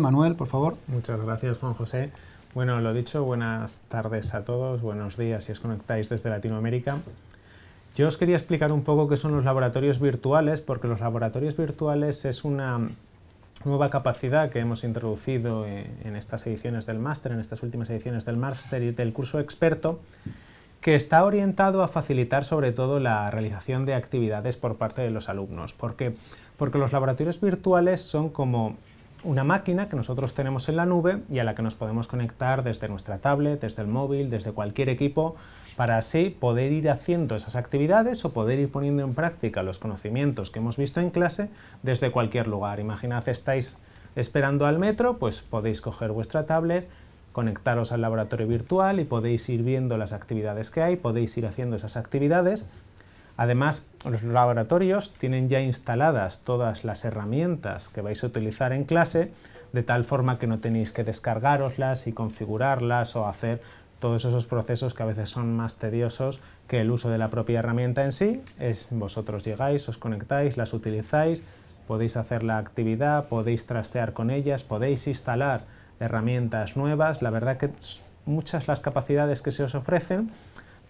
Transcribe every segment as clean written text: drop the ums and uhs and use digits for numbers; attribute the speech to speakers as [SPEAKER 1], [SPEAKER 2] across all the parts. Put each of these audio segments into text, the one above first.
[SPEAKER 1] Manuel, por favor.
[SPEAKER 2] Muchas gracias, Juan José. Bueno, lo dicho, buenas tardes a todos, buenos días si os conectáis desde Latinoamérica. Yo os quería explicar un poco qué son los laboratorios virtuales, porque los laboratorios virtuales es una nueva capacidad que hemos introducido en estas ediciones del máster, en estas últimas ediciones del máster y del curso experto, que está orientado a facilitar sobre todo la realización de actividades por parte de los alumnos. ¿Por qué? Porque los laboratorios virtuales son como una máquina que nosotros tenemos en la nube y a la que nos podemos conectar desde nuestra tablet, desde el móvil, desde cualquier equipo, para así poder ir haciendo esas actividades o poder ir poniendo en práctica los conocimientos que hemos visto en clase desde cualquier lugar. Imaginad, estáis esperando al metro, pues podéis coger vuestra tablet, conectaros al laboratorio virtual y podéis ir viendo las actividades que hay, podéis ir haciendo esas actividades. Además, los laboratorios tienen ya instaladas todas las herramientas que vais a utilizar en clase, de tal forma que no tenéis que descargaroslas y configurarlas o hacer todos esos procesos que a veces son más tediosos que el uso de la propia herramienta en sí. Vosotros llegáis, os conectáis, las utilizáis, podéis hacer la actividad, podéis trastear con ellas, podéis instalar herramientas nuevas. La verdad que muchas las capacidades que se os ofrecen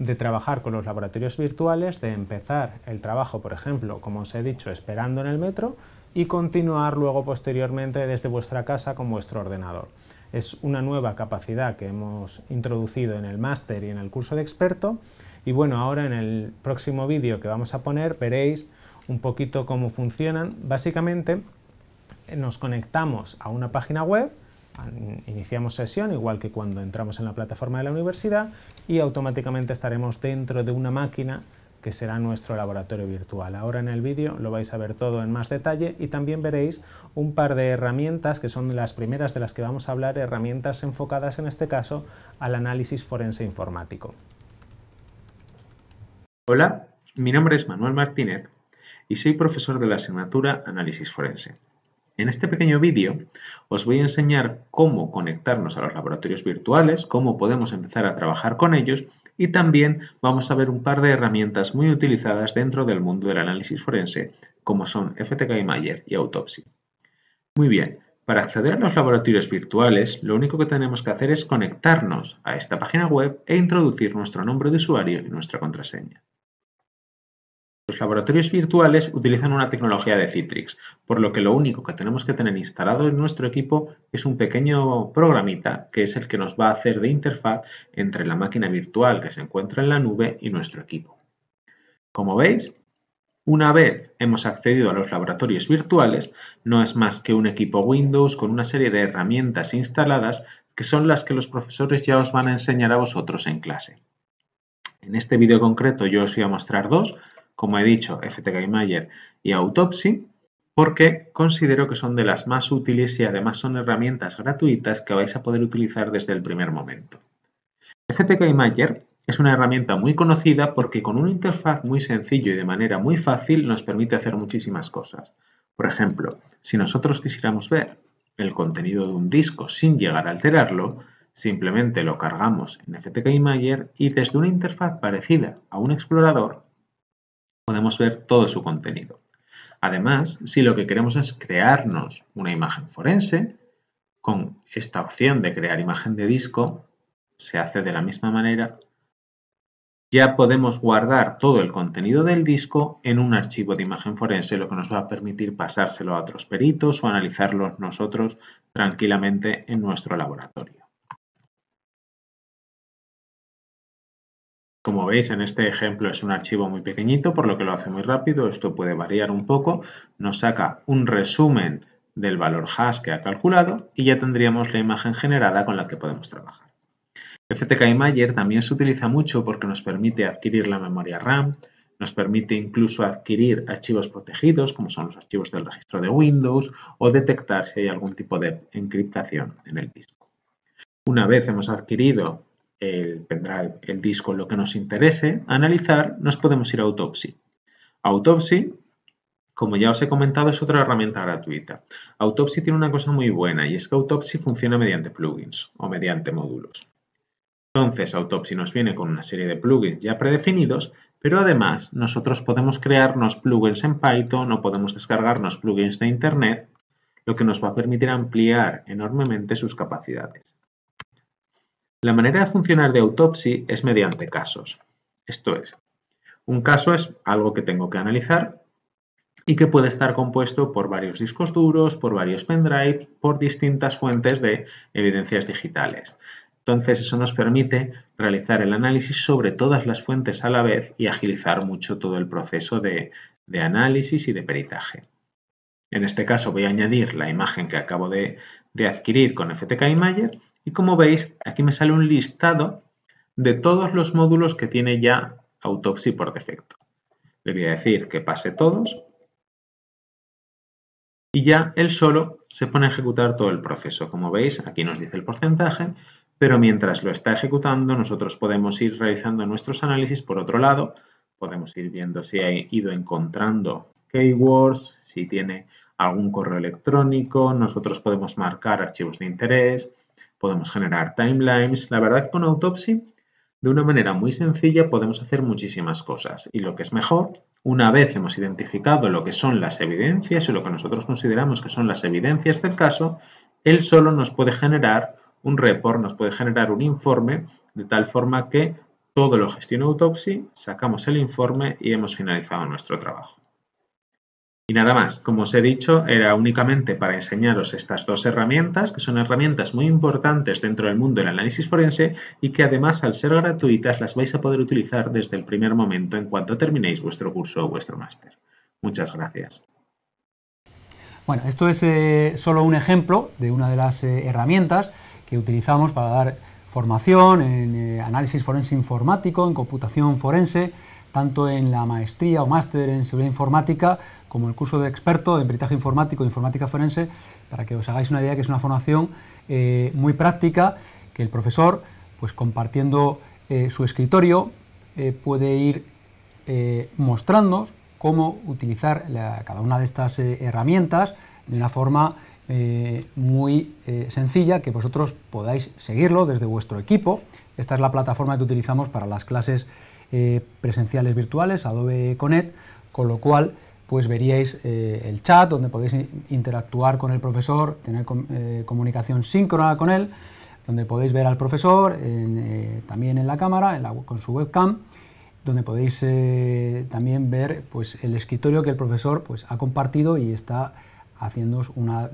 [SPEAKER 2] de trabajar con los laboratorios virtuales, de empezar el trabajo, por ejemplo, como os he dicho, esperando en el metro y continuar luego posteriormente desde vuestra casa con vuestro ordenador. Es una nueva capacidad que hemos introducido en el máster y en el curso de experto y bueno, ahora en el próximo vídeo que vamos a poner veréis un poquito cómo funcionan. Básicamente nos conectamos a una página web, iniciamos sesión igual que cuando entramos en la plataforma de la universidad y automáticamente estaremos dentro de una máquina que será nuestro laboratorio virtual. Ahora en el vídeo lo vais a ver todo en más detalle y también veréis un par de herramientas que son las primeras de las que vamos a hablar, herramientas enfocadas en este caso al análisis forense informático.
[SPEAKER 3] Hola, mi nombre es Manuel Martínez y soy profesor de la asignatura Análisis Forense. En este pequeño vídeo os voy a enseñar cómo conectarnos a los laboratorios virtuales, cómo podemos empezar a trabajar con ellos y también vamos a ver un par de herramientas muy utilizadas dentro del mundo del análisis forense, como son FTK Imagine y Autopsy. Muy bien, para acceder a los laboratorios virtuales lo único que tenemos que hacer es conectarnos a esta página web e introducir nuestro nombre de usuario y nuestra contraseña. Los laboratorios virtuales utilizan una tecnología de Citrix, por lo que lo único que tenemos que tener instalado en nuestro equipo es un pequeño programita que es el que nos va a hacer de interfaz entre la máquina virtual que se encuentra en la nube y nuestro equipo. Como veis, una vez hemos accedido a los laboratorios virtuales, no es más que un equipo Windows con una serie de herramientas instaladas que son las que los profesores ya os van a enseñar a vosotros en clase. En este vídeo concreto yo os voy a mostrar dos, como he dicho, FTK Imagine y Autopsy, porque considero que son de las más útiles y además son herramientas gratuitas que vais a poder utilizar desde el primer momento. FTK Imagine es una herramienta muy conocida porque con una interfaz muy sencillo y de manera muy fácil nos permite hacer muchísimas cosas. Por ejemplo, si nosotros quisiéramos ver el contenido de un disco sin llegar a alterarlo, simplemente lo cargamos en FTK Imagine y desde una interfaz parecida a un explorador podemos ver todo su contenido. Además, si lo que queremos es crearnos una imagen forense, con esta opción de crear imagen de disco, se hace de la misma manera. Ya podemos guardar todo el contenido del disco en un archivo de imagen forense, lo que nos va a permitir pasárselo a otros peritos o analizarlo nosotros tranquilamente en nuestro laboratorio. Como veis, en este ejemplo es un archivo muy pequeñito, por lo que lo hace muy rápido. Esto puede variar un poco. Nos saca un resumen del valor hash que ha calculado y ya tendríamos la imagen generada con la que podemos trabajar. FTK Imagine también se utiliza mucho porque nos permite adquirir la memoria RAM, nos permite incluso adquirir archivos protegidos, como son los archivos del registro de Windows, o detectar si hay algún tipo de encriptación en el disco. Una vez hemos adquirido el pendrive, el disco, lo que nos interese analizar, nos podemos ir a Autopsy. Autopsy, como ya os he comentado, es otra herramienta gratuita. Autopsy tiene una cosa muy buena y es que Autopsy funciona mediante plugins o mediante módulos. Entonces, Autopsy nos viene con una serie de plugins ya predefinidos, pero además nosotros podemos crearnos plugins en Python o podemos descargarnos plugins de Internet, lo que nos va a permitir ampliar enormemente sus capacidades. La manera de funcionar de Autopsy es mediante casos. Esto es, un caso es algo que tengo que analizar y que puede estar compuesto por varios discos duros, por varios pendrives, por distintas fuentes de evidencias digitales. Entonces, eso nos permite realizar el análisis sobre todas las fuentes a la vez y agilizar mucho todo el proceso de análisis y de peritaje. En este caso voy a añadir la imagen que acabo de adquirir con FTK Imager y como veis aquí me sale un listado de todos los módulos que tiene ya Autopsy por defecto. Le voy a decir que pase todos y ya él solo se pone a ejecutar todo el proceso. Como veis, aquí nos dice el porcentaje, pero mientras lo está ejecutando nosotros podemos ir realizando nuestros análisis por otro lado, podemos ir viendo si ha ido encontrando keywords, si tiene algún correo electrónico, nosotros podemos marcar archivos de interés, podemos generar timelines. La verdad que con Autopsy, de una manera muy sencilla, podemos hacer muchísimas cosas. Y lo que es mejor, una vez hemos identificado lo que son las evidencias y lo que nosotros consideramos que son las evidencias del caso, él solo nos puede generar un report, nos puede generar un informe, de tal forma que todo lo gestiona Autopsy, sacamos el informe y hemos finalizado nuestro trabajo. Y nada más, como os he dicho, era únicamente para enseñaros estas dos herramientas, que son herramientas muy importantes dentro del mundo del análisis forense y que además, al ser gratuitas, las vais a poder utilizar desde el primer momento en cuanto terminéis vuestro curso o vuestro máster. Muchas gracias.
[SPEAKER 1] Bueno, esto es solo un ejemplo de una de las herramientas que utilizamos para dar formación en análisis forense informático, en computación forense, tanto en la maestría o máster en seguridad informática como el curso de experto en peritaje informático e informática forense, para que os hagáis una idea que es una formación muy práctica, que el profesor, pues compartiendo su escritorio, puede ir mostrando cómo utilizar cada una de estas herramientas de una forma muy sencilla, que vosotros podáis seguirlo desde vuestro equipo. Esta es la plataforma que utilizamos para las clases presenciales virtuales, Adobe Connect, con lo cual pues veríais el chat donde podéis interactuar con el profesor, tener comunicación síncrona con él, donde podéis ver al profesor también en la cámara, con su webcam, donde podéis también ver pues el escritorio que el profesor pues ha compartido y está haciéndoos una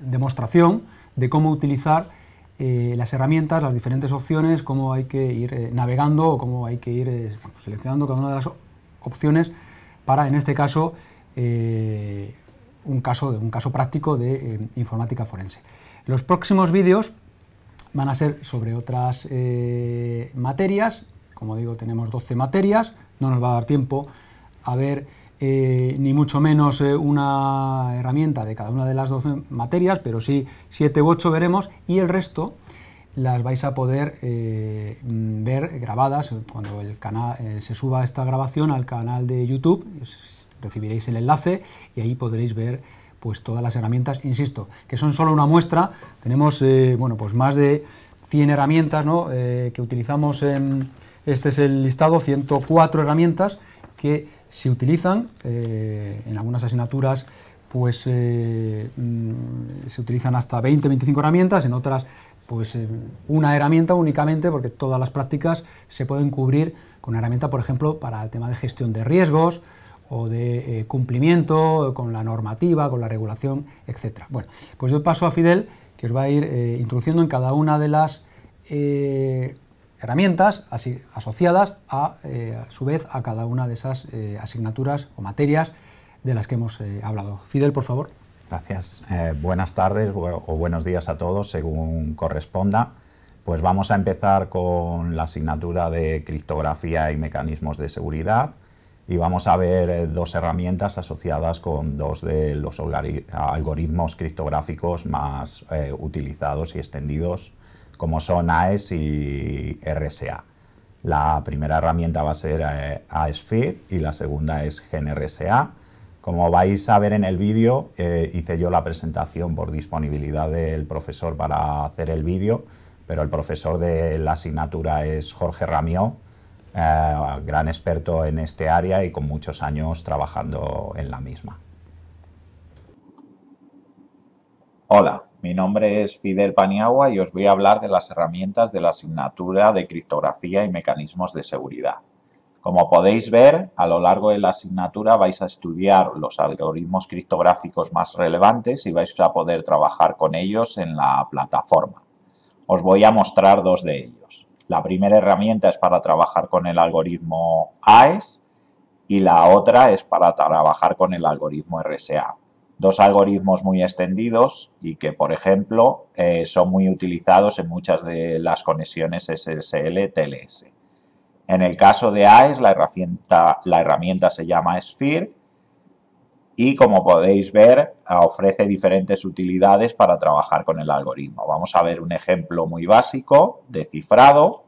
[SPEAKER 1] demostración de cómo utilizar las herramientas, las diferentes opciones, cómo hay que ir navegando o cómo hay que ir seleccionando cada una de las opciones para, en este caso, un caso práctico de informática forense. Los próximos vídeos van a ser sobre otras materias. Como digo, tenemos 12 materias, no nos va a dar tiempo a ver ni mucho menos una herramienta de cada una de las 12 materias, pero sí 7 u 8 veremos, y el resto las vais a poder ver grabadas cuando el canal se suba esta grabación al canal de YouTube. Recibiréis el enlace y ahí podréis ver pues todas las herramientas, insisto, que son solo una muestra. Tenemos bueno, pues más de 100 herramientas, ¿no? Que utilizamos este es el listado, 104 herramientas que se utilizan en algunas asignaturas, pues se utilizan hasta 20-25 herramientas, en otras pues una herramienta únicamente, porque todas las prácticas se pueden cubrir con una herramienta, por ejemplo, para el tema de gestión de riesgos o de cumplimiento con la normativa, con la regulación, etc. Bueno, pues yo paso a Fidel, que os va a ir introduciendo en cada una de las herramientas así, asociadas a su vez a cada una de esas asignaturas o materias de las que hemos hablado. Fidel, por favor.
[SPEAKER 4] Gracias. Buenas tardes o buenos días a todos, según corresponda. Pues vamos a empezar con la asignatura de criptografía y mecanismos de seguridad y vamos a ver dos herramientas asociadas con dos de los algoritmos criptográficos más utilizados y extendidos, como son AES y RSA. La primera herramienta va a ser AES-FIR y la segunda es GenRSA. Como vais a ver en el vídeo, hice yo la presentación por disponibilidad del profesor para hacer el vídeo, pero el profesor de la asignatura es Jorge Ramió, gran experto en este área y con muchos años trabajando en la misma. Hola, mi nombre es Fidel Paniagua y os voy a hablar de las herramientas de la asignatura de criptografía y mecanismos de seguridad. Como podéis ver, a lo largo de la asignatura vais a estudiar los algoritmos criptográficos más relevantes y vais a poder trabajar con ellos en la plataforma. Os voy a mostrar dos de ellos. La primera herramienta es para trabajar con el algoritmo AES y la otra es para trabajar con el algoritmo RSA. Dos algoritmos muy extendidos y que, por ejemplo, son muy utilizados en muchas de las conexiones SSL-TLS. En el caso de AES, la herramienta se llama Sphere y, como podéis ver, ofrece diferentes utilidades para trabajar con el algoritmo. Vamos a ver un ejemplo muy básico de cifrado.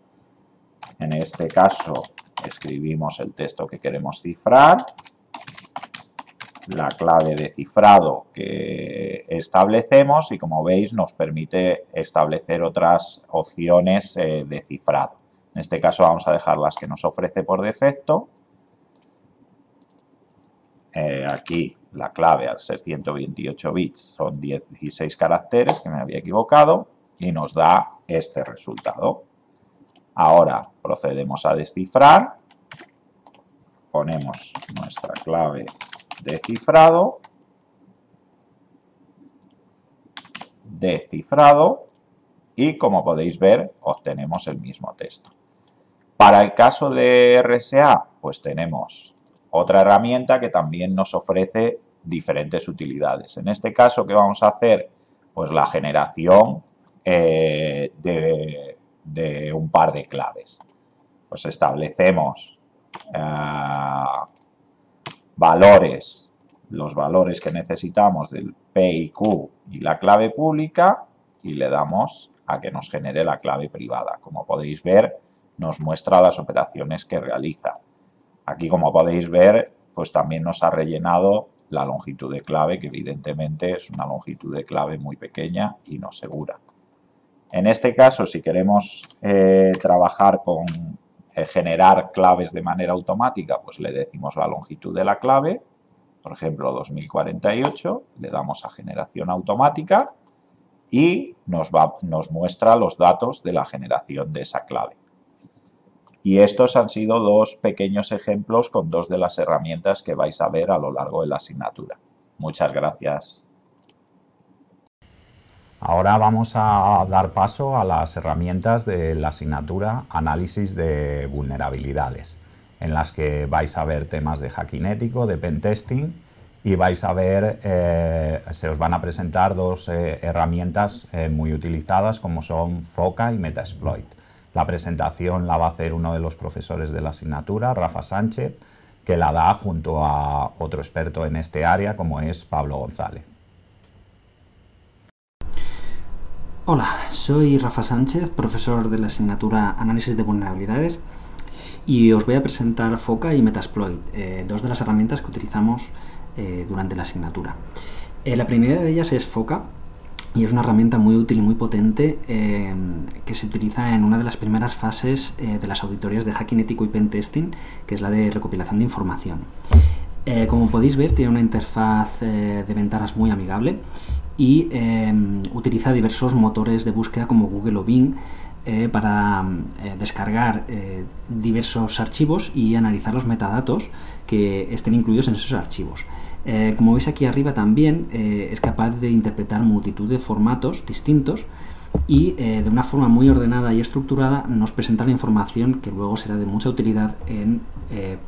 [SPEAKER 4] En este caso, escribimos el texto que queremos cifrar, la clave de cifrado que establecemos y, como veis, nos permite establecer otras opciones de cifrado. En este caso vamos a dejar las que nos ofrece por defecto. Aquí la clave, al ser 128 bits, son 16 caracteres, que me había equivocado, y nos da este resultado. Ahora procedemos a descifrar. Ponemos nuestra clave de cifrado. Y, como podéis ver, obtenemos el mismo texto. Para el caso de RSA, pues tenemos otra herramienta que también nos ofrece diferentes utilidades. En este caso, ¿qué vamos a hacer? Pues la generación de un par de claves. Pues establecemos los valores que necesitamos del P y Q y la clave pública y le damos a que nos genere la clave privada. Como podéis ver, nos muestra las operaciones que realiza. Aquí, como podéis ver, pues también nos ha rellenado la longitud de clave, que evidentemente es una longitud de clave muy pequeña y no segura. En este caso, si queremos trabajar con generar claves de manera automática, pues le decimos la longitud de la clave, por ejemplo 2048, le damos a generación automática y nos muestra los datos de la generación de esa clave. Y estos han sido dos pequeños ejemplos con dos de las herramientas que vais a ver a lo largo de la asignatura. Muchas gracias.
[SPEAKER 5] Ahora vamos a dar paso a las herramientas de la asignatura Análisis de vulnerabilidades, en las que vais a ver temas de hacking ético, de pentesting, y vais a ver, se os van a presentar dos herramientas muy utilizadas, como son FOCA y Metasploit. La presentación la va a hacer uno de los profesores de la asignatura, Rafa Sánchez, que la da junto a otro experto en este área, como es Pablo González.
[SPEAKER 6] Hola, soy Rafa Sánchez, profesor de la asignatura Análisis de vulnerabilidades, y os voy a presentar FOCA y Metasploit, dos de las herramientas que utilizamos durante la asignatura. La primera de ellas es FOCA, y es una herramienta muy útil y muy potente que se utiliza en una de las primeras fases de las auditorías de hacking ético y pentesting, que es la de recopilación de información. Como podéis ver, tiene una interfaz de ventanas muy amigable y utiliza diversos motores de búsqueda como Google o Bing para descargar diversos archivos y analizar los metadatos que estén incluidos en esos archivos. Como veis aquí arriba también es capaz de interpretar multitud de formatos distintos y de una forma muy ordenada y estructurada nos presenta la información que luego será de mucha utilidad en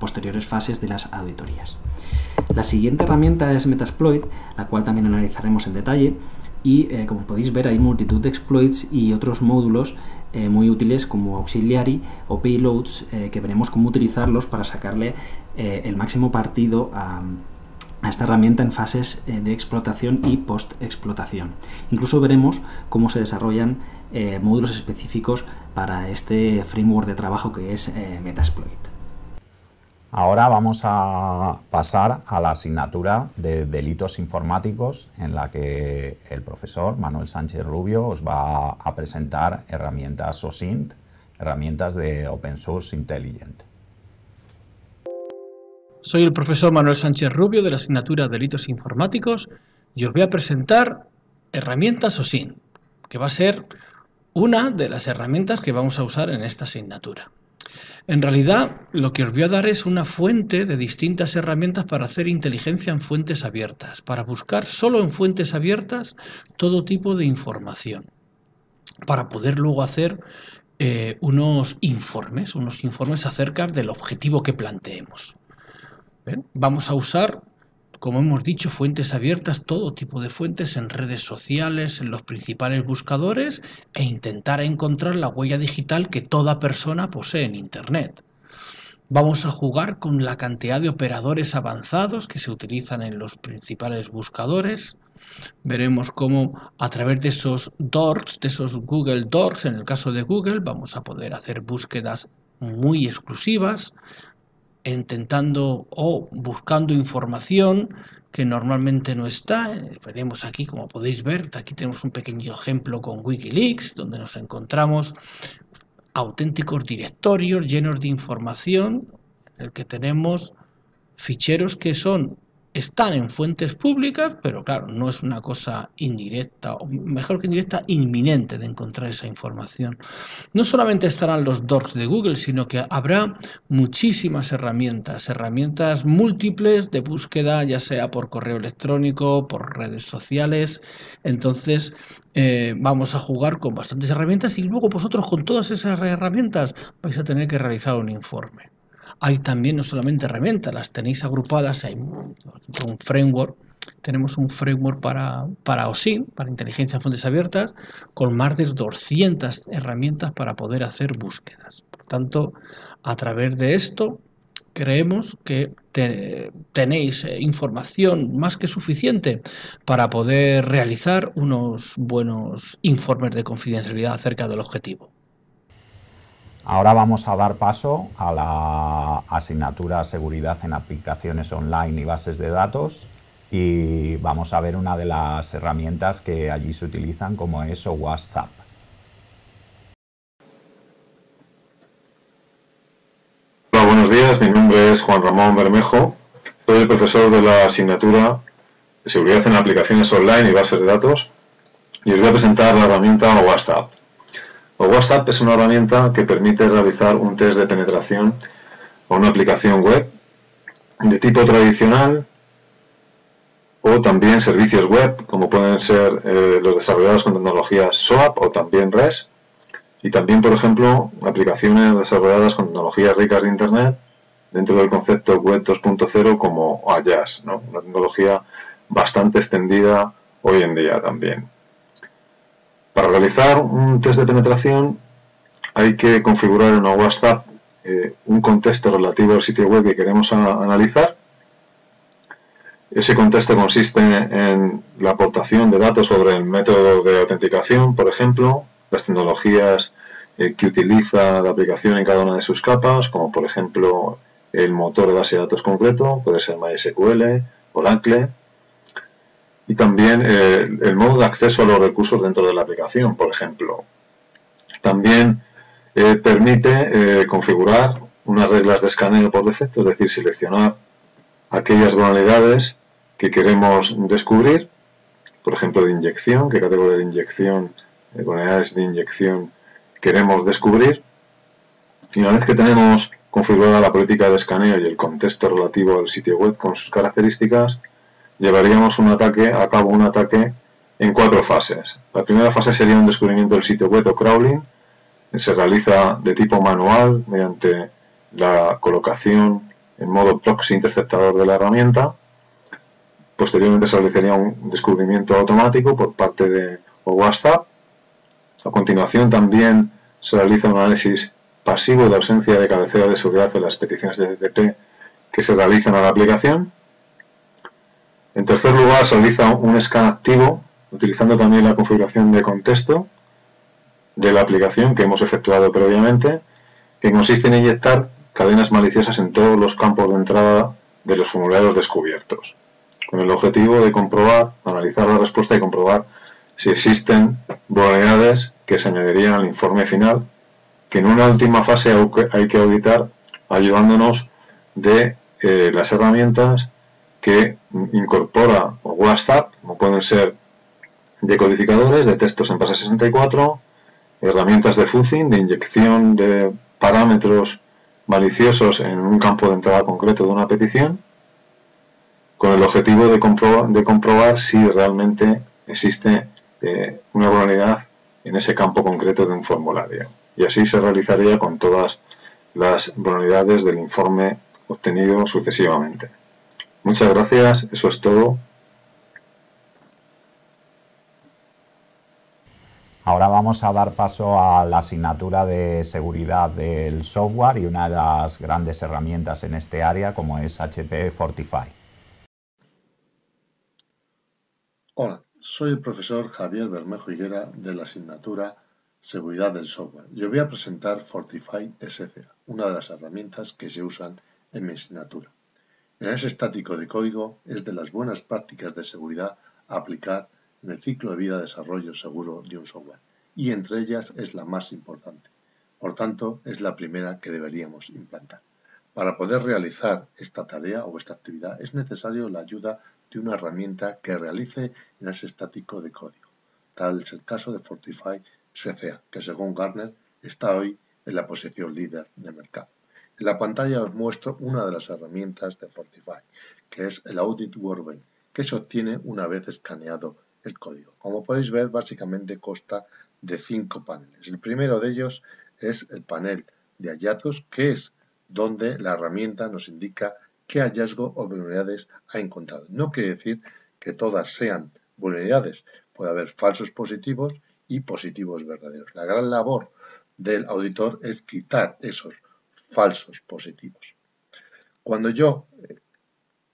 [SPEAKER 6] posteriores fases de las auditorías. La siguiente herramienta es Metasploit, la cual también analizaremos en detalle, y como podéis ver hay multitud de exploits y otros módulos muy útiles como auxiliary o payloads que veremos cómo utilizarlos para sacarle el máximo partido a esta herramienta en fases de explotación y post-explotación. Incluso veremos cómo se desarrollan módulos específicos para este framework de trabajo que es Metasploit.
[SPEAKER 5] Ahora vamos a pasar a la asignatura de delitos informáticos, en la que el profesor Manuel Sánchez Rubio os va a presentar herramientas OSINT, herramientas de Open Source Intelligent.
[SPEAKER 7] Soy el profesor Manuel Sánchez Rubio de la asignatura Delitos Informáticos y os voy a presentar herramientas OSINT, que va a ser una de las herramientas que vamos a usar en esta asignatura. En realidad, lo que os voy a dar es una fuente de distintas herramientas para hacer inteligencia en fuentes abiertas, para buscar solo en fuentes abiertas todo tipo de información, para poder luego hacer unos informes acerca del objetivo que planteemos. ¿Ven? Vamos a usar, como hemos dicho, fuentes abiertas, todo tipo de fuentes en redes sociales, en los principales buscadores, e intentar encontrar la huella digital que toda persona posee en Internet. Vamos a jugar con la cantidad de operadores avanzados que se utilizan en los principales buscadores. Veremos cómo a través de esos DORs, de esos Google DORs, en el caso de Google, vamos a poder hacer búsquedas muy exclusivas, intentando o buscando información que normalmente no está. Veremos aquí, como podéis ver, aquí tenemos un pequeño ejemplo con Wikileaks, donde nos encontramos auténticos directorios llenos de información, en el que tenemos ficheros que están en fuentes públicas, pero claro, no es una cosa indirecta, o mejor que indirecta, inminente de encontrar esa información. No solamente estarán los DORs de Google, sino que habrá muchísimas herramientas múltiples de búsqueda, ya sea por correo electrónico, por redes sociales. Entonces, vamos a jugar con bastantes herramientas y luego vosotros con todas esas herramientas vais a tener que realizar un informe. Hay también no solamente herramientas, las tenéis agrupadas, hay un framework, tenemos un framework para OSINT, para inteligencia en fuentes abiertas, con más de 200 herramientas para poder hacer búsquedas. Por tanto, a través de esto, creemos que tenéis información más que suficiente para poder realizar unos buenos informes de confidencialidad acerca del objetivo.
[SPEAKER 5] Ahora vamos a dar paso a la asignatura Seguridad en aplicaciones online y bases de datos y vamos a ver una de las herramientas que allí se utilizan, como es WhatsApp.
[SPEAKER 8] Hola, buenos días. Mi nombre es Juan Ramón Bermejo. Soy el profesor de la asignatura Seguridad en aplicaciones online y bases de datos y os voy a presentar la herramienta WhatsApp. WhatsApp es una herramienta que permite realizar un test de penetración a una aplicación web de tipo tradicional o también servicios web, como pueden ser los desarrollados con tecnologías SOAP o también REST, y también, por ejemplo, aplicaciones desarrolladas con tecnologías ricas de Internet dentro del concepto Web 2.0 como IaaS, ¿no? Una tecnología bastante extendida hoy en día también. Para realizar un test de penetración hay que configurar en WhatsApp un contexto relativo al sitio web que queremos analizar. Ese contexto consiste en la aportación de datos sobre el método de autenticación, por ejemplo, las tecnologías que utiliza la aplicación en cada una de sus capas, como por ejemplo el motor de base de datos concreto, puede ser MySQL, Oracle, y también el modo de acceso a los recursos dentro de la aplicación, por ejemplo. También permite configurar unas reglas de escaneo por defecto, es decir, seleccionar aquellas vulnerabilidades que queremos descubrir, por ejemplo, de inyección, qué categoría de inyección, vulnerabilidades de inyección queremos descubrir. Y una vez que tenemos configurada la política de escaneo y el contexto relativo al sitio web con sus características, llevaríamos a cabo un ataque en 4 fases. La primera fase sería un descubrimiento del sitio web o crawling. Se realiza de tipo manual mediante la colocación en modo proxy interceptador de la herramienta. Posteriormente se realizaría un descubrimiento automático por parte de WhatsApp. A continuación también se realiza un análisis pasivo de ausencia de cabecera de seguridad de las peticiones de HTTP que se realizan a la aplicación. En tercer lugar, se realiza un scan activo, utilizando también la configuración de contexto de la aplicación que hemos efectuado previamente, que consiste en inyectar cadenas maliciosas en todos los campos de entrada de los formularios descubiertos, con el objetivo de comprobar, analizar la respuesta y comprobar si existen vulnerabilidades que se añadirían al informe final, que en una última fase hay que auditar ayudándonos de las herramientas que incorpora WhatsApp, como pueden ser decodificadores de textos en base 64, herramientas de fuzzing, de inyección de parámetros maliciosos en un campo de entrada concreto de una petición, con el objetivo de comprobar si realmente existe una vulnerabilidad en ese campo concreto de un formulario. Y así se realizaría con todas las vulnerabilidades del informe obtenido sucesivamente. Muchas gracias, eso es todo.
[SPEAKER 5] Ahora vamos a dar paso a la asignatura de seguridad del software y una de las grandes herramientas en este área, como es HP Fortify.
[SPEAKER 9] Hola, soy el profesor Javier Bermejo Higuera de la asignatura Seguridad del Software. Yo voy a presentar Fortify SCA, una de las herramientas que se usan en mi asignatura. El análisis estático de código es de las buenas prácticas de seguridad a aplicar en el ciclo de vida de desarrollo seguro de un software, y entre ellas es la más importante. Por tanto, es la primera que deberíamos implantar. Para poder realizar esta tarea o esta actividad es necesario la ayuda de una herramienta que realice el análisis estático de código. Tal es el caso de Fortify SCA, que según Gartner está hoy en la posición líder de mercado. En la pantalla os muestro una de las herramientas de Fortify, que es el Audit Workbench, que se obtiene una vez escaneado el código. Como podéis ver, básicamente consta de 5 paneles. El primero de ellos es el panel de hallazgos, que es donde la herramienta nos indica qué hallazgo o vulnerabilidades ha encontrado. No quiere decir que todas sean vulnerabilidades. Puede haber falsos positivos y positivos verdaderos. La gran labor del auditor es quitar esos falsos positivos. Cuando yo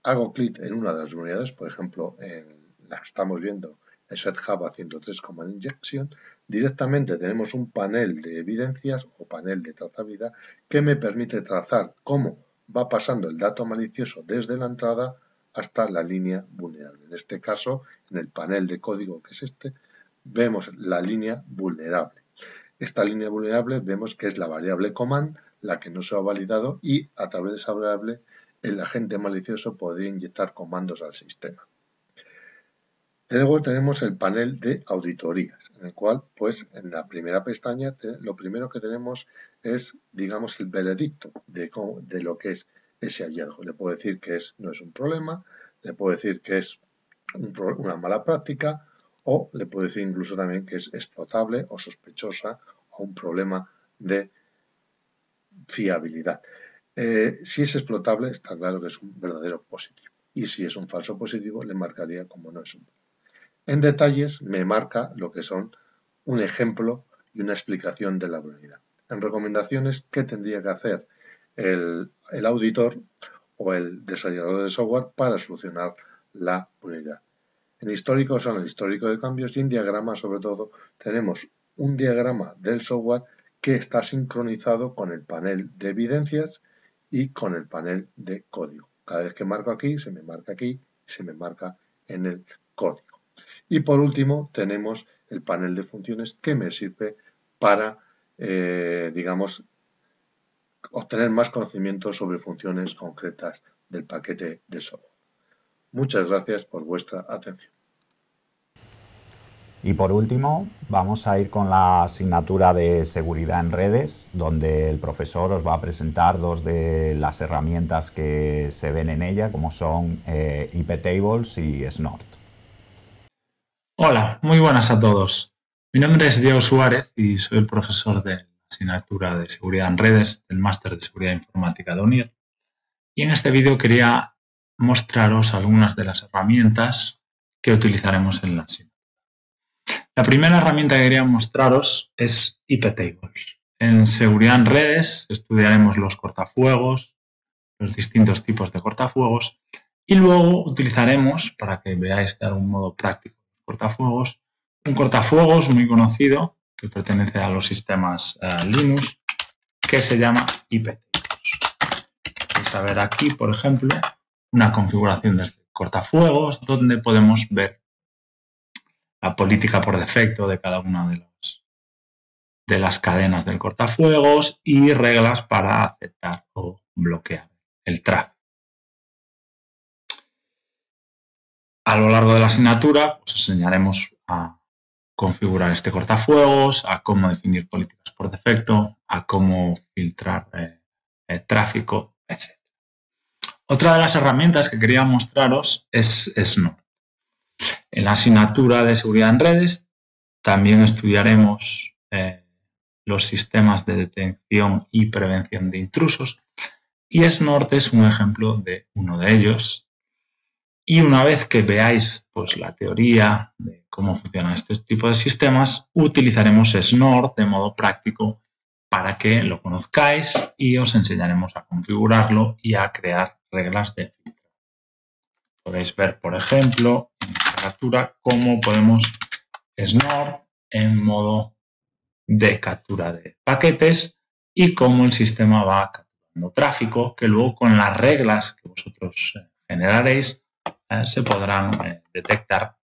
[SPEAKER 9] hago clic en una de las vulnerabilidades, por ejemplo, en la que estamos viendo, el Set Java 103 Command Injection, directamente tenemos un panel de evidencias o panel de trazabilidad que me permite trazar cómo va pasando el dato malicioso desde la entrada hasta la línea vulnerable. En este caso, en el panel de código que es este, vemos la línea vulnerable. Esta línea vulnerable vemos que es la variable command, la que no se ha validado, y a través de esa variable el agente malicioso podría inyectar comandos al sistema. Luego tenemos el panel de auditorías, en el cual, pues, en la primera pestaña, lo primero que tenemos es, digamos, el veredicto de lo que es ese hallazgo. Le puedo decir que no es un problema, le puedo decir que es una mala práctica, o le puedo decir incluso también que es explotable o sospechosa o un problema de fiabilidad. Si es explotable, está claro que es un verdadero positivo. Y si es un falso positivo, le marcaría como no es un. En detalles me marca lo que son un ejemplo y una explicación de la vulnerabilidad. En recomendaciones, ¿qué tendría que hacer el auditor o el desarrollador de software para solucionar la vulnerabilidad? En histórico son el histórico de cambios, y en diagrama, sobre todo, tenemos un diagrama del software que está sincronizado con el panel de evidencias y con el panel de código. Cada vez que marco aquí, se me marca aquí, se me marca en el código. Y por último tenemos el panel de funciones que me sirve para, digamos, obtener más conocimiento sobre funciones concretas del paquete de software. Muchas gracias por vuestra atención.
[SPEAKER 5] Y por último, vamos a ir con la asignatura de seguridad en redes, donde el profesor os va a presentar dos de las herramientas que se ven en ella, como son iptables y Snort.
[SPEAKER 10] Hola, muy buenas a todos. Mi nombre es Diego Suárez y soy el profesor de la asignatura de seguridad en redes del Máster de Seguridad Informática de UNIR. Y en este vídeo quería mostraros algunas de las herramientas que utilizaremos en la asignatura. La primera herramienta que quería mostraros es iptables. En seguridad en redes estudiaremos los cortafuegos, los distintos tipos de cortafuegos, y luego utilizaremos, para que veáis de algún modo práctico, cortafuegos, un cortafuegos muy conocido que pertenece a los sistemas Linux, que se llama iptables. Vais a ver aquí, por ejemplo, una configuración de cortafuegos donde podemos ver la política por defecto de cada una de las cadenas del cortafuegos y reglas para aceptar o bloquear el tráfico. A lo largo de la asignatura os enseñaremos a configurar este cortafuegos, a cómo definir políticas por defecto, a cómo filtrar tráfico, etc. Otra de las herramientas que quería mostraros es Snort. En la asignatura de seguridad en redes también estudiaremos los sistemas de detección y prevención de intrusos, y Snort es un ejemplo de uno de ellos. Y una vez que veáis pues, la teoría de cómo funcionan este tipo de sistemas, utilizaremos Snort de modo práctico para que lo conozcáis y os enseñaremos a configurarlo y a crear reglas de filtro. Podéis ver, por ejemplo, en esta captura cómo podemos Snort en modo de captura de paquetes y cómo el sistema va capturando tráfico que luego con las reglas que vosotros generaréis se podrán detectar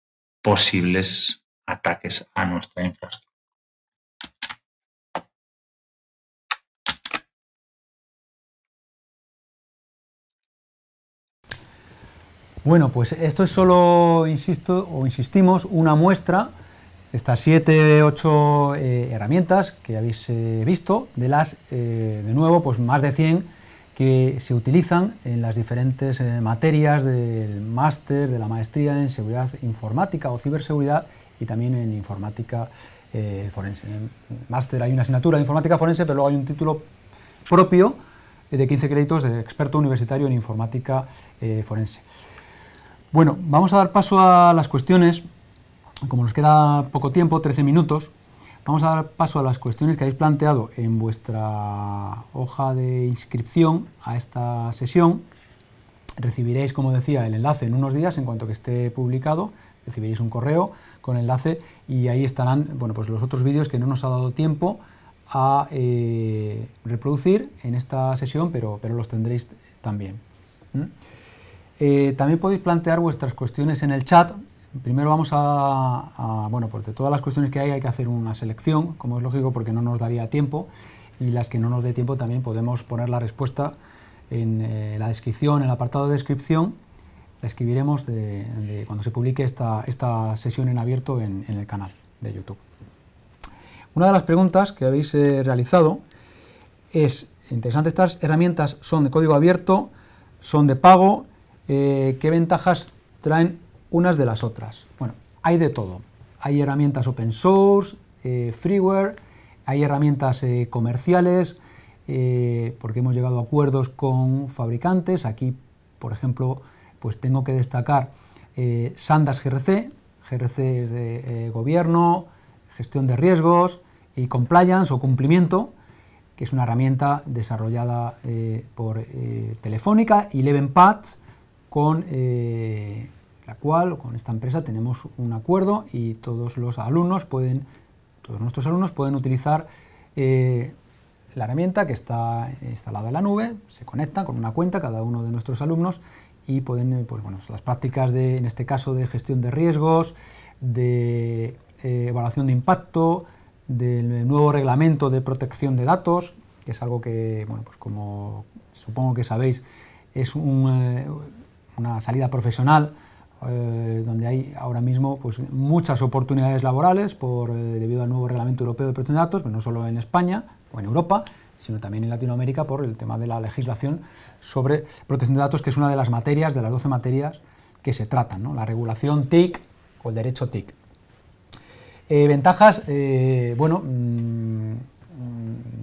[SPEAKER 10] posibles ataques a nuestra infraestructura.
[SPEAKER 1] Bueno, pues esto es solo, insistimos, una muestra, estas 7, 8 herramientas que habéis visto, de las, de nuevo, pues más de 100 que se utilizan en las diferentes materias del máster, de la maestría en seguridad informática o ciberseguridad y también en informática forense. En el máster hay una asignatura de informática forense, pero luego hay un título propio de 15 créditos de experto universitario en informática forense. Bueno, vamos a dar paso a las cuestiones, como nos queda poco tiempo, 13 minutos, vamos a dar paso a las cuestiones que habéis planteado en vuestra hoja de inscripción a esta sesión. Recibiréis, como decía, el enlace en unos días, en cuanto que esté publicado, recibiréis un correo con enlace y ahí estarán, bueno, pues los otros vídeos que no nos ha dado tiempo a reproducir en esta sesión, pero los tendréis también. También podéis plantear vuestras cuestiones en el chat. Primero vamos bueno, pues de todas las cuestiones que hay que hacer una selección, como es lógico, porque no nos daría tiempo, y las que no nos dé tiempo también podemos poner la respuesta en la descripción, en el apartado de descripción, la escribiremos cuando se publique esta sesión en abierto en el canal de YouTube. Una de las preguntas que habéis realizado es, interesante, estas herramientas son de código abierto, son de pago, ¿qué ventajas traen unas de las otras? Bueno, hay de todo. Hay herramientas open source, freeware, hay herramientas comerciales, porque hemos llegado a acuerdos con fabricantes. Aquí, por ejemplo, pues tengo que destacar Sandas GRC. GRC es de gobierno, gestión de riesgos y compliance o cumplimiento, que es una herramienta desarrollada por Telefónica y Elevenpads, con la cual, con esta empresa, tenemos un acuerdo y todos nuestros alumnos pueden utilizar la herramienta que está instalada en la nube, se conecta con una cuenta cada uno de nuestros alumnos y pueden, pues bueno, las prácticas en este caso de gestión de riesgos, de evaluación de impacto, del nuevo reglamento de protección de datos, que es algo que, bueno, pues como supongo que sabéis, es una salida profesional donde hay ahora mismo pues muchas oportunidades laborales debido al nuevo reglamento europeo de protección de datos, pero no solo en España o en Europa, sino también en Latinoamérica por el tema de la legislación sobre protección de datos, que es una de las materias, de las 12 materias que se tratan, ¿no? La regulación TIC o el derecho TIC. Ventajas, bueno,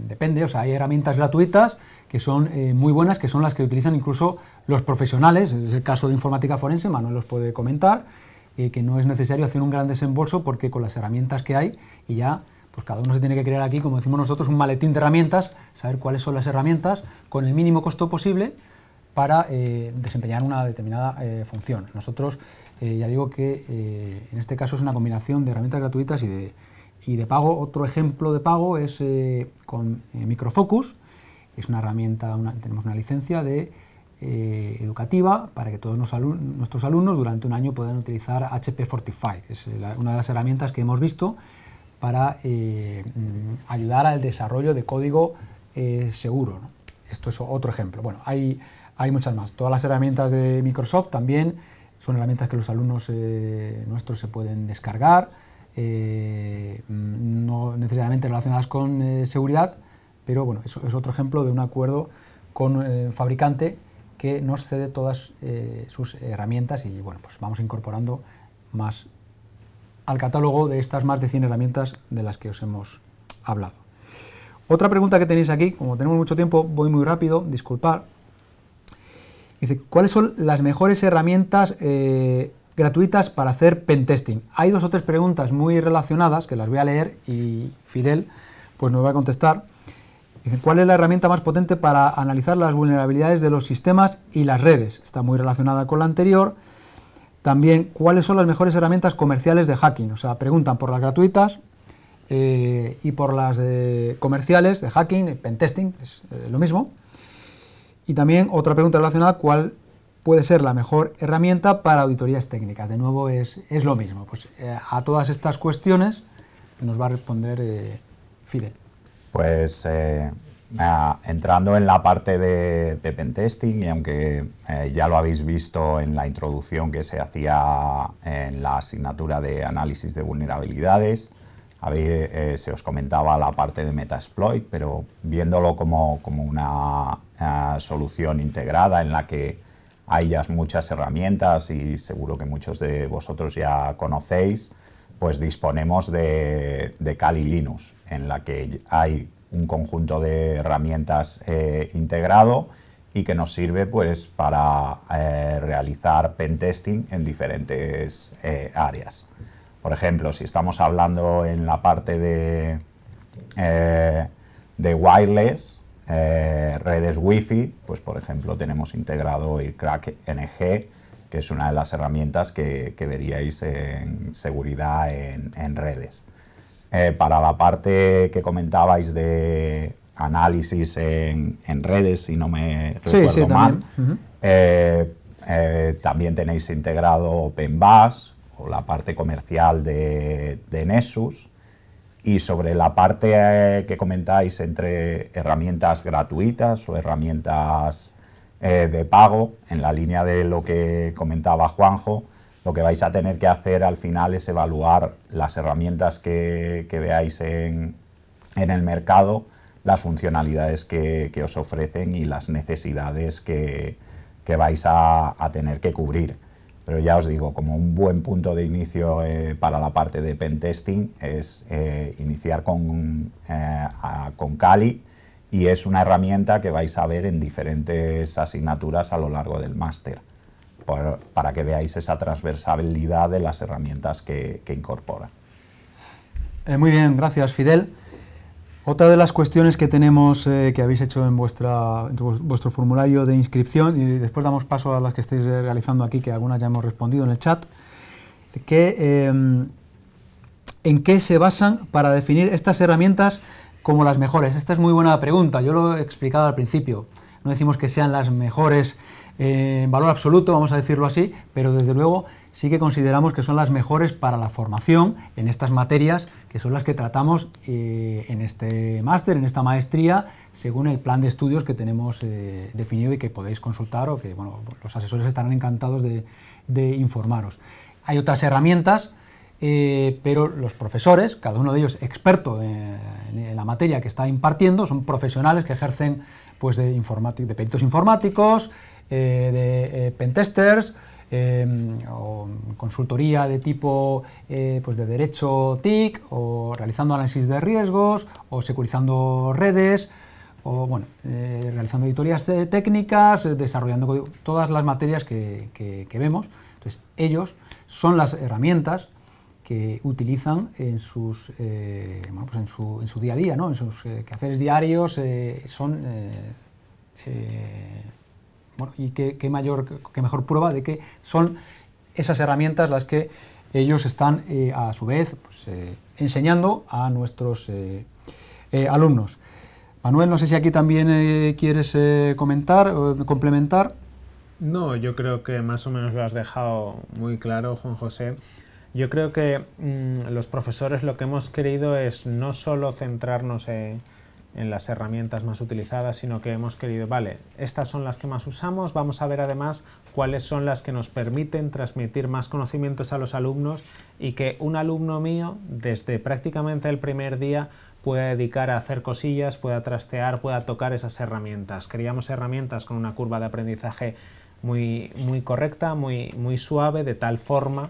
[SPEAKER 1] depende, o sea, hay herramientas gratuitas que son muy buenas, que son las que utilizan incluso los profesionales. Es el caso de informática forense, Manuel los puede comentar, que no es necesario hacer un gran desembolso porque con las herramientas que hay, y ya pues cada uno se tiene que crear aquí, como decimos nosotros, un maletín de herramientas, saber cuáles son las herramientas con el mínimo costo posible para desempeñar una determinada función. Nosotros, ya digo que en este caso es una combinación de herramientas gratuitas y de pago. Otro ejemplo de pago es con Microfocus. Es una herramienta, tenemos una licencia educativa para que todos nuestros alumnos durante un año puedan utilizar HP Fortify. Es una de las herramientas que hemos visto para ayudar al desarrollo de código seguro, ¿no? Esto es otro ejemplo. Bueno, hay muchas más. Todas las herramientas de Microsoft también son herramientas que los alumnos nuestros se pueden descargar no necesariamente relacionadas con seguridad, pero bueno, eso es otro ejemplo de un acuerdo con un fabricante que nos cede todas sus herramientas y bueno, pues vamos incorporando más al catálogo de estas más de 100 herramientas de las que os hemos hablado. Otra pregunta que tenéis aquí, como tenemos mucho tiempo, voy muy rápido, disculpad. Dice, ¿cuáles son las mejores herramientas gratuitas para hacer pentesting? Hay 2 o 3 preguntas muy relacionadas que las voy a leer y Fidel pues nos va a contestar. Dice, ¿cuál es la herramienta más potente para analizar las vulnerabilidades de los sistemas y las redes? Está muy relacionada con la anterior. También, ¿cuáles son las mejores herramientas comerciales de hacking? O sea, preguntan por las gratuitas y por las comerciales de hacking, pentesting, es lo mismo. Y también otra pregunta relacionada, ¿cuál puede ser la mejor herramienta para auditorías técnicas? De nuevo es lo mismo. Pues a todas estas cuestiones nos va a responder Fidel.
[SPEAKER 5] Pues entrando en la parte de pentesting, y aunque ya lo habéis visto en la introducción que se hacía en la asignatura de análisis de vulnerabilidades, se os comentaba la parte de Metasploit, pero viéndolo como una solución integrada en la que hay ya muchas herramientas y seguro que muchos de vosotros ya conocéis, pues disponemos de Kali Linux, en la que hay un conjunto de herramientas integrado y que nos sirve pues para realizar pentesting en diferentes áreas. Por ejemplo, si estamos hablando en la parte de wireless, redes Wi-Fi, pues por ejemplo tenemos integrado el Crack NG, que es una de las herramientas que veríais en seguridad en redes. Para la parte que comentabais de análisis en redes, si no me recuerdo mal, también tenéis integrado OpenBus o la parte comercial de Nessus. Y sobre la parte que comentáis entre herramientas gratuitas o herramientas de pago, en la línea de lo que comentaba Juanjo, lo que vais a tener que hacer al final es evaluar las herramientas que veáis en el mercado, las funcionalidades que os ofrecen y las necesidades que vais a tener que cubrir. Pero ya os digo, como un buen punto de inicio para la parte de pentesting es iniciar con Kali, y es una herramienta que vais a ver en diferentes asignaturas a lo largo del máster, para que veáis esa transversalidad de las herramientas que incorpora.
[SPEAKER 1] Muy bien, gracias Fidel. Otra de las cuestiones que tenemos, que habéis hecho en vuestro formulario de inscripción, y después damos paso a las que estáis realizando aquí, que algunas ya hemos respondido en el chat, que ¿en qué se basan para definir estas herramientas como las mejores? Esta es muy buena pregunta, yo lo he explicado al principio. No decimos que sean las mejores en valor absoluto, vamos a decirlo así, pero desde luego sí que consideramos que son las mejores para la formación en estas materias, que son las que tratamos en este máster, en esta maestría, según el plan de estudios que tenemos definido y que podéis consultar, o que bueno, los asesores estarán encantados de informaros. Hay otras herramientas, pero los profesores, cada uno de ellos experto en la materia que está impartiendo, son profesionales que ejercen pues, de peritos informáticos, de pentesters, o consultoría de tipo pues de derecho TIC, o realizando análisis de riesgos, o securizando redes, o bueno, realizando auditorías técnicas, desarrollando código, todas las materias que vemos. Entonces, ellos son las herramientas que utilizan en sus bueno, pues en su día a día, ¿no? En sus quehaceres diarios, bueno, y qué mejor prueba de que son esas herramientas las que ellos están a su vez pues, enseñando a nuestros alumnos. Manuel, no sé si aquí también quieres comentar o complementar.
[SPEAKER 2] No, yo creo que más o menos lo has dejado muy claro, Juan José. Yo creo que los profesores lo que hemos querido es no solo centrarnos en en las herramientas más utilizadas, sino que hemos querido, vale, estas son las que más usamos, vamos a ver además cuáles son las que nos permiten transmitir más conocimientos a los alumnos y que un alumno mío, desde prácticamente el primer día, pueda dedicar a hacer cosillas, pueda trastear, pueda tocar esas herramientas. Queríamos herramientas con una curva de aprendizaje muy correcta, muy suave, de tal forma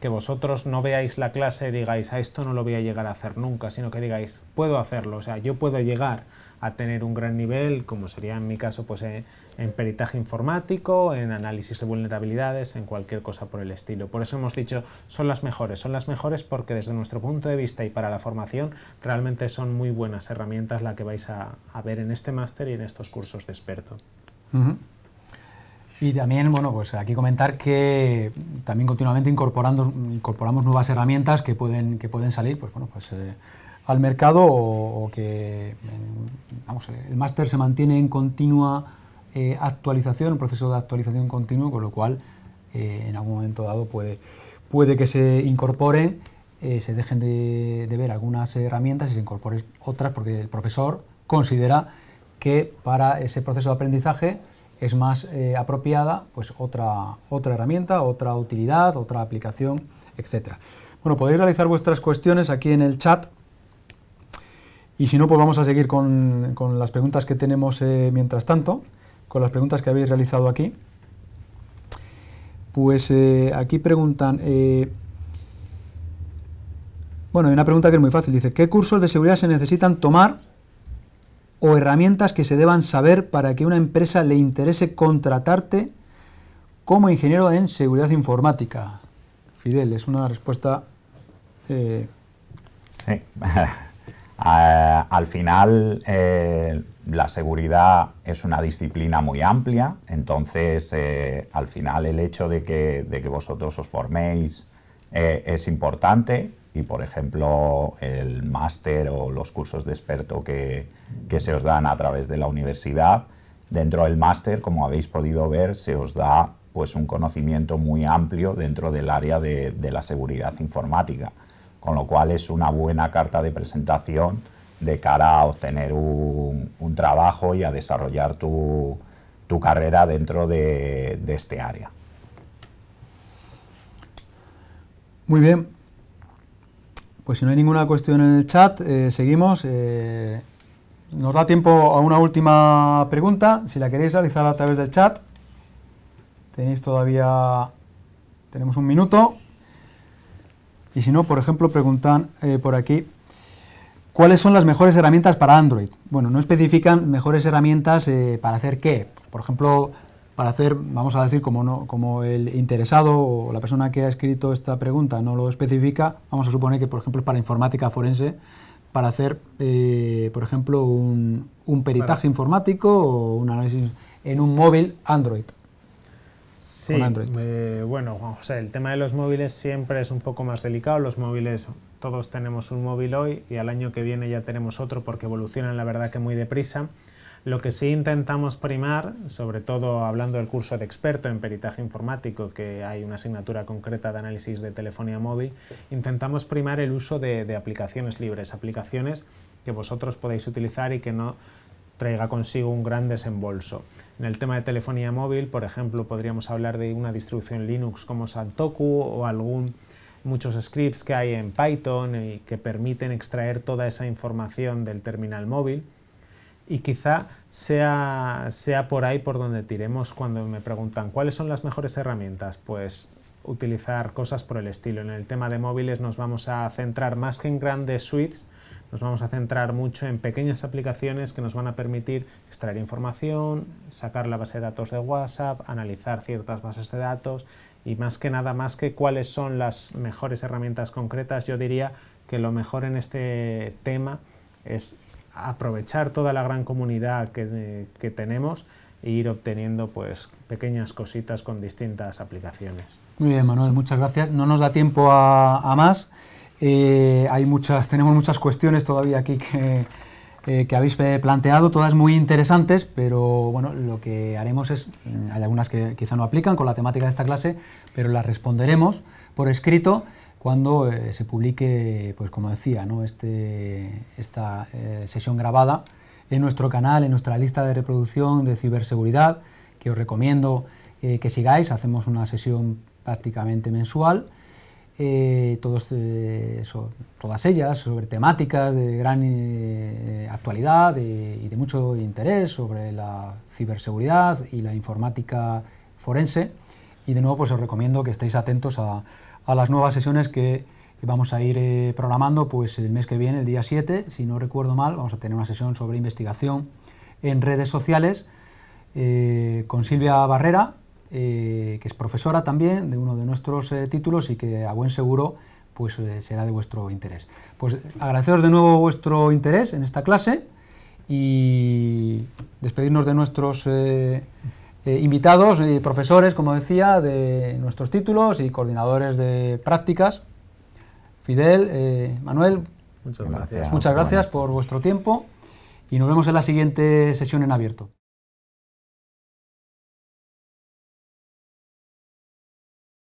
[SPEAKER 2] que vosotros no veáis la clase y digáis, a esto no lo voy a llegar a hacer nunca, sino que digáis, puedo hacerlo, o sea, yo puedo llegar a tener un gran nivel, como sería en mi caso, pues en peritaje informático, en análisis de vulnerabilidades, en cualquier cosa por el estilo. Por eso hemos dicho, son las mejores porque desde nuestro punto de vista y para la formación, realmente son muy buenas herramientas las que vais a ver en este máster y en estos cursos de experto.
[SPEAKER 1] Y también, bueno, pues aquí comentar que también continuamente incorporamos nuevas herramientas que pueden salir, pues bueno, pues al mercado o que, vamos, el máster se mantiene en continua actualización, un proceso de actualización continuo, con lo cual en algún momento dado puede que se incorporen, se dejen de ver algunas herramientas y se incorporen otras, porque el profesor considera que para ese proceso de aprendizaje es más apropiada pues otra herramienta, otra utilidad, otra aplicación, etc. Bueno, podéis realizar vuestras cuestiones aquí en el chat y si no, pues vamos a seguir con las preguntas que tenemos mientras tanto, con las preguntas que habéis realizado aquí. Pues aquí preguntan, bueno, hay una pregunta que es muy fácil, dice, ¿qué cursos de seguridad se necesitan tomar o herramientas que se deban saber para que una empresa le interese contratarte como ingeniero en seguridad informática? Fidel, es una respuesta...
[SPEAKER 5] Sí. Al final, la seguridad es una disciplina muy amplia, entonces, al final, el hecho de que vosotros os forméis es importante. Y, por ejemplo, el máster o los cursos de experto que se os dan a través de la universidad, dentro del máster, como habéis podido ver, se os da pues, un conocimiento muy amplio dentro del área de la seguridad informática, con lo cual es una buena carta de presentación de cara a obtener un trabajo y a desarrollar tu carrera dentro de este área.
[SPEAKER 1] Muy bien. Pues si no hay ninguna cuestión en el chat, seguimos. Nos da tiempo a una última pregunta, si la queréis realizar a través del chat. Tenemos un minuto. Y si no, por ejemplo, preguntan por aquí, ¿cuáles son las mejores herramientas para Android? Bueno, no especifican mejores herramientas para hacer qué. Por ejemplo, para hacer, vamos a decir, como el interesado o la persona que ha escrito esta pregunta no lo especifica, vamos a suponer que, por ejemplo, para informática forense, para hacer, por ejemplo, un peritaje informático o un análisis en un móvil Android.
[SPEAKER 2] Sí, bueno, Juan José, el tema de los móviles siempre es un poco más delicado. Los móviles, todos tenemos un móvil hoy y al año que viene ya tenemos otro porque evolucionan, la verdad, que muy deprisa. Lo que sí intentamos primar, sobre todo hablando del curso de experto en peritaje informático, que hay una asignatura concreta de análisis de telefonía móvil, intentamos primar el uso de aplicaciones libres, aplicaciones que vosotros podéis utilizar y que no traiga consigo un gran desembolso. En el tema de telefonía móvil, por ejemplo, podríamos hablar de una distribución Linux como Santoku o muchos scripts que hay en Python y que permiten extraer toda esa información del terminal móvil. Y quizá sea por ahí por donde tiremos cuando me preguntan ¿cuáles son las mejores herramientas? Pues utilizar cosas por el estilo. En el tema de móviles nos vamos a centrar más que en grandes suites, nos vamos a centrar mucho en pequeñas aplicaciones que nos van a permitir extraer información, sacar la base de datos de WhatsApp, analizar ciertas bases de datos y más que nada, más que cuáles son las mejores herramientas concretas, yo diría que lo mejor en este tema es aprovechar toda la gran comunidad que tenemos e ir obteniendo pues pequeñas cositas con distintas aplicaciones.
[SPEAKER 1] Muy bien, Manuel, muchas gracias. No nos da tiempo a más. Tenemos muchas cuestiones todavía aquí que habéis planteado, todas muy interesantes, pero bueno, lo que haremos es, hay algunas que quizá no aplican con la temática de esta clase, pero las responderemos por escrito cuando se publique, pues como decía, ¿no? esta sesión grabada en nuestro canal, en nuestra lista de reproducción de ciberseguridad, que os recomiendo que sigáis. Hacemos una sesión prácticamente mensual, todas ellas sobre temáticas de gran actualidad y de mucho interés sobre la ciberseguridad y la informática forense. Y de nuevo pues os recomiendo que estéis atentos a las nuevas sesiones que vamos a ir programando pues el mes que viene, el día 7, si no recuerdo mal, vamos a tener una sesión sobre investigación en redes sociales con Silvia Barrera, que es profesora también de uno de nuestros títulos y que a buen seguro pues será de vuestro interés. Pues agradeceros de nuevo vuestro interés en esta clase y despedirnos de nuestros invitados y profesores, como decía, de nuestros títulos y coordinadores de prácticas. Fidel, Manuel, muchas gracias por vuestro tiempo y nos vemos en la siguiente sesión en abierto.